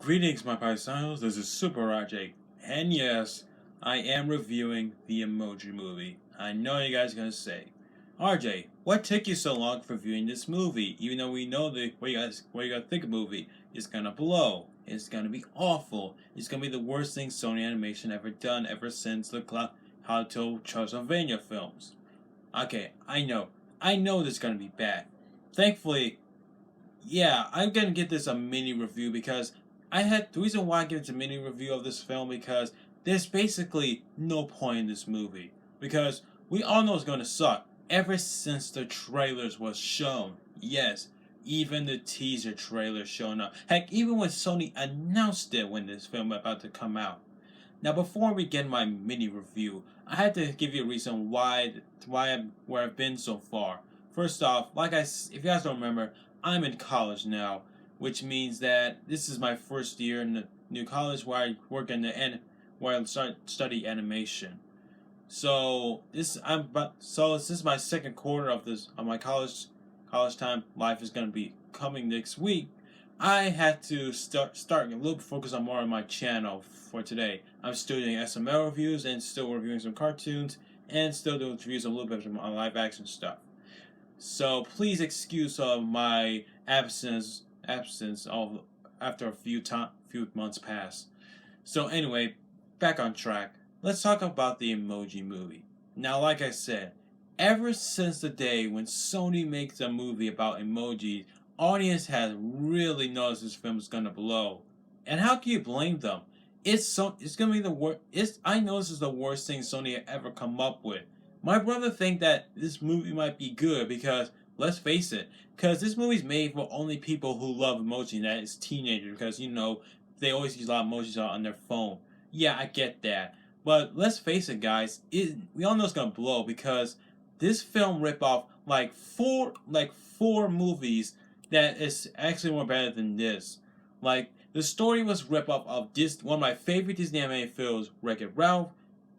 Greetings, my paisanos. This is Super RJ, and yes, I am reviewing the Emoji Movie. I know you guys are gonna say, RJ, what took you so long for viewing this movie? Even though we know what you guys think of the movie, it's gonna blow. It's gonna be awful. It's gonna be the worst thing Sony Animation ever done ever since the How to Transylvania films. Okay, I know this is gonna be bad. Thankfully, yeah, I'm gonna give this a mini review because the reason why I give it a mini review of this film because there's basically no point in this movie because we all know it's gonna suck ever since the trailers was shown. Yes, even the teaser trailer shown up. Heck, even when Sony announced it when this film was about to come out. Now, before we get my mini review, I had to give you a reason why I'm where I've been so far. First off, if you guys don't remember, I'm in college now, which means that this is my first year in the new college where I work in where I study animation. So this is my second quarter of my college time. Life is gonna be coming next week. I had to start a little focus on more on my channel for today. I'm still doing SML reviews and still reviewing some cartoons and still doing reviews a little bit of my live action stuff. So please excuse my absence of after few months pass. So anyway, back on track. Let's talk about the Emoji Movie. Now, like I said, ever since the day when Sony makes a movie about emojis, audience has really noticed this film is gonna blow. And how can you blame them? It's gonna be the worst. I know this is the worst thing Sony ever come up with. My brother think that this movie might be good because let's face it, because this movie's made for only people who love emoji, and that is teenagers. Because they always use a lot of emojis on their phone. Yeah, I get that. But let's face it, guys. We all know it's gonna blow because this film rip off like four movies that is actually more better than this. Like the story was rip off of one of my favorite Disney animated films, Wreck-It Ralph,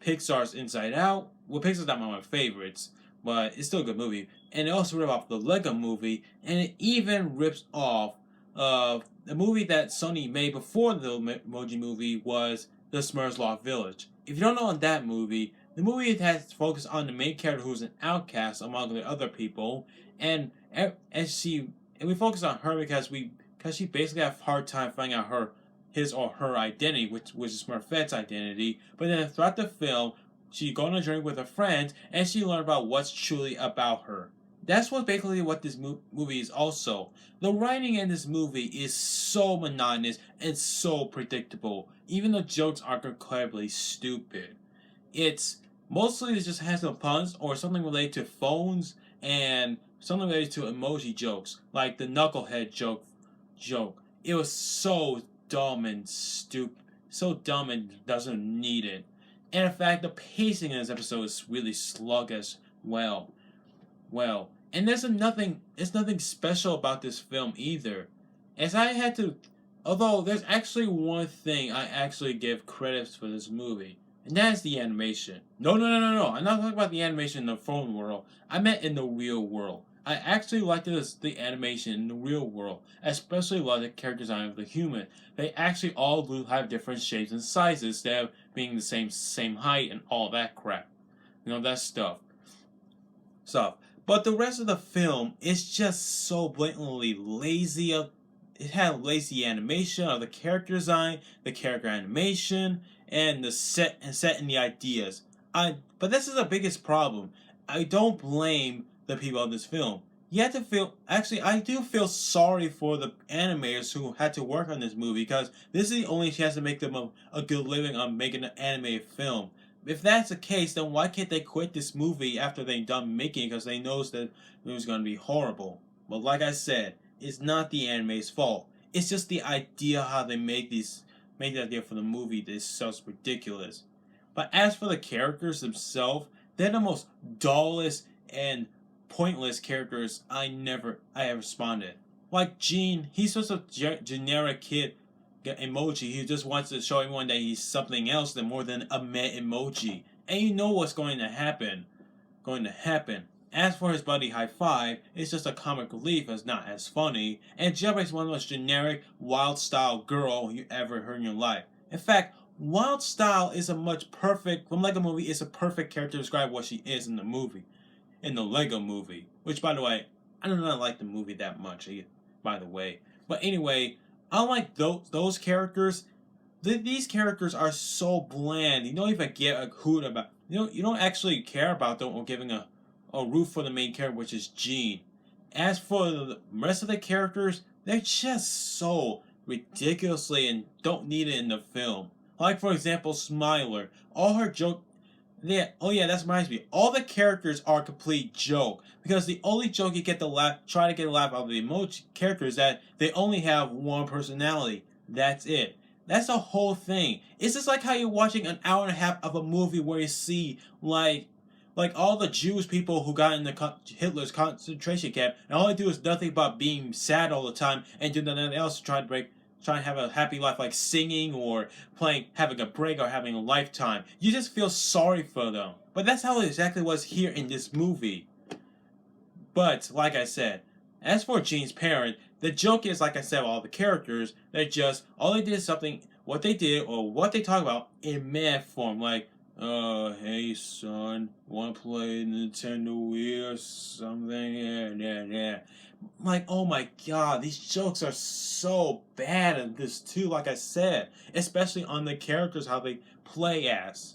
Pixar's Inside Out. Well, Pixar's not one of my favorites, but it's still a good movie. And it also ripped off the Lego Movie, and it even rips off the movie that Sony made before the Emoji Movie was The Smurfs Lost Village. If you don't know that movie, the movie has focused on the main character who's an outcast among the other people, and we focus on her because she basically have a hard time finding out his or her identity, which is Smurfette's identity. But then throughout the film, she go on a journey with her friends, and she learn about what's truly about her. That's basically what this movie is also. The writing in this movie is so monotonous and so predictable. Even the jokes are incredibly stupid. It's mostly it just has some puns or something related to phones and something related to emoji jokes, like the knucklehead joke. It was so dumb and stupid, so dumb and doesn't need it. And in fact, the pacing in this episode is really sluggish. And there's nothing special about this film either. As I had to, although there's actually one thing I actually give credits for this movie, and that is the animation. No. I'm not talking about the animation in the phone world. I meant in the real world. I actually like the animation in the real world, especially like the character design of the human. They actually all do have different shapes and sizes instead of being the same height and all that crap. That stuff. But the rest of the film is just so blatantly lazy. It had lazy animation of the character design, the character animation, and the set and the ideas. But this is the biggest problem. I don't blame the people of this film. You have to feel. Actually, I do feel sorry for the animators who had to work on this movie because this is the only chance to make them a good living on making an animated film. If that's the case, then why can't they quit this movie after they're done making it because they know that it was going to be horrible? But like I said, it's not the anime's fault. It's just the idea how they make the idea for the movie that is so ridiculous. But as for the characters themselves, they're the most dullest and pointless characters I ever spawned. Like Gene, he's just a generic kid emoji. He just wants to show everyone that he's something else more than a meh emoji. And you know what's going to happen. As for his buddy High Five, it's just a comic relief as not as funny, and Jailbreak's one of the most generic, wild style girl you ever heard in your life. In fact, Wild Style is a much perfect, from Lego Movie, is a perfect character to describe what she is in the movie. In the Lego Movie. Which, by the way, I don't really like the movie that much, by the way. But anyway, unlike those characters, these characters are so bland. You don't even get a hoot about. You don't actually care about them or giving a root for the main character, which is Jean. As for the rest of the characters, they're just so ridiculously and don't need it in the film. Like for example, Smiler. All her joke. Yeah, oh yeah, that reminds me. All the characters are a complete joke because the only joke you get to laugh, try to get a laugh out of the emoji character is that they only have one personality. That's it. That's the whole thing. It's just like how you're watching an hour and a half of a movie where you see like all the Jewish people who got into Hitler's concentration camp, and all they do is nothing but being sad all the time and do nothing else to try and have a happy life, like singing or playing, having a break or having a lifetime. You just feel sorry for them. But that's how it exactly was here in this movie. But like I said, as for Jean's parent, the joke is like I said, all the characters, they're just all they did is something what they did or what they talk about in math form, like hey son, wanna play Nintendo Wii or something? Yeah. Like, oh my god, these jokes are so bad in this too, like I said. Especially on the characters, how they play as.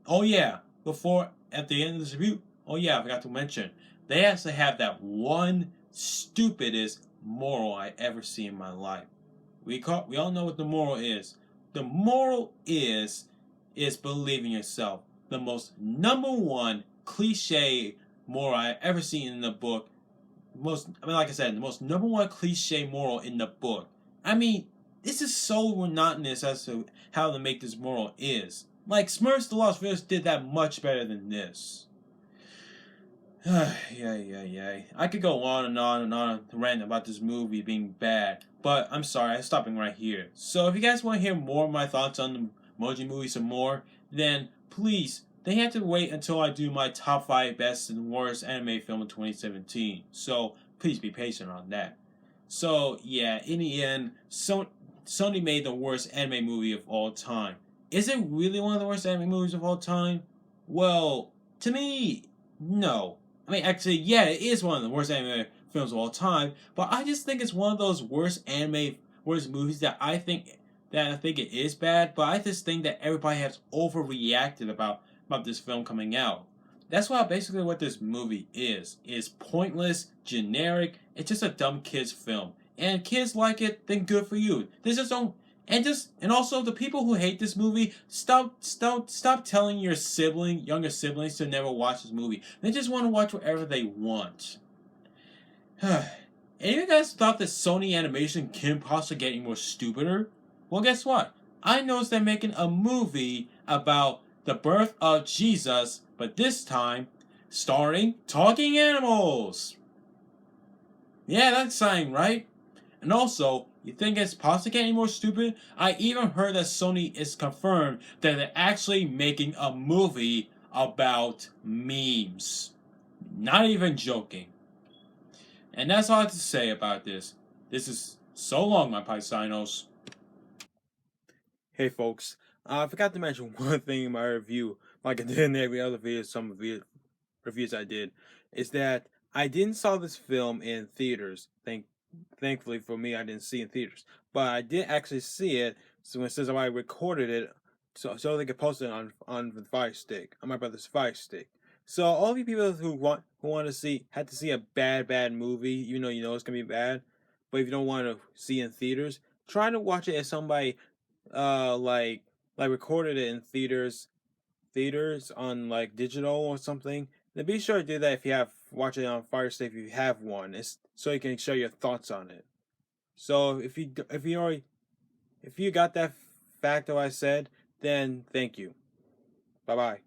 Oh yeah, before, at the end of this review, oh yeah, I forgot to mention, they actually have that one stupidest moral I ever see in my life. We all know what the moral is. The moral is believe in yourself. The most number one cliche moral I ever seen in the book. Like I said, the most number one cliche moral in the book. I mean, this is so monotonous as to how to make this moral is. Like Smurfs the Lost Village did that much better than this. Yeah. I could go on and on and on rant about this movie being bad, but I'm sorry, I'm stopping right here. So if you guys want to hear more of my thoughts on the Emoji Movie some more, then please, they have to wait until I do my top 5 best and worst anime film in 2017. So please be patient on that. So yeah, in the end, Sony made the worst anime movie of all time. Is it really one of the worst anime movies of all time? Well, to me, no. I mean, actually, yeah, it is one of the worst anime films of all time. But I just think it's one of those worst movies that I think it is bad. But I just think that everybody has overreacted about this film coming out. That's basically what this movie is. It's pointless, generic. It's just a dumb kids film. And kids like it, then good for you. This just don't and also the people who hate this movie, stop telling your younger siblings to never watch this movie. They just want to watch whatever they want. And you guys thought that Sony animation can possibly get any more stupider? Well, guess what? I noticed they're making a movie about the birth of Jesus, but this time starring talking animals. Yeah, that's saying right. And also, you think it's possibly getting more stupid? I even heard that Sony is confirmed that they're actually making a movie about memes. Not even joking. And that's all I have to say about this. This is so long, my paisanos. Hey folks, I forgot to mention one thing in my review, like I did in every other video, reviews I did, is that I didn't saw this film in theaters. Thankfully for me, I didn't see it in theaters, but I did actually see it. So it says I recorded it, so they could post it on the Fire Stick, on my brother's Fire Stick. So all of you people who want to had to see a bad movie, you know it's gonna be bad, but if you don't want to see it in theaters, try to watch it as somebody uh like recorded it in theaters on like digital or something. Then be sure to do that if you have watch it on Fire Stick if you have one. It's so you can share your thoughts on it. So if you got that fact that I said, then thank you. Bye bye.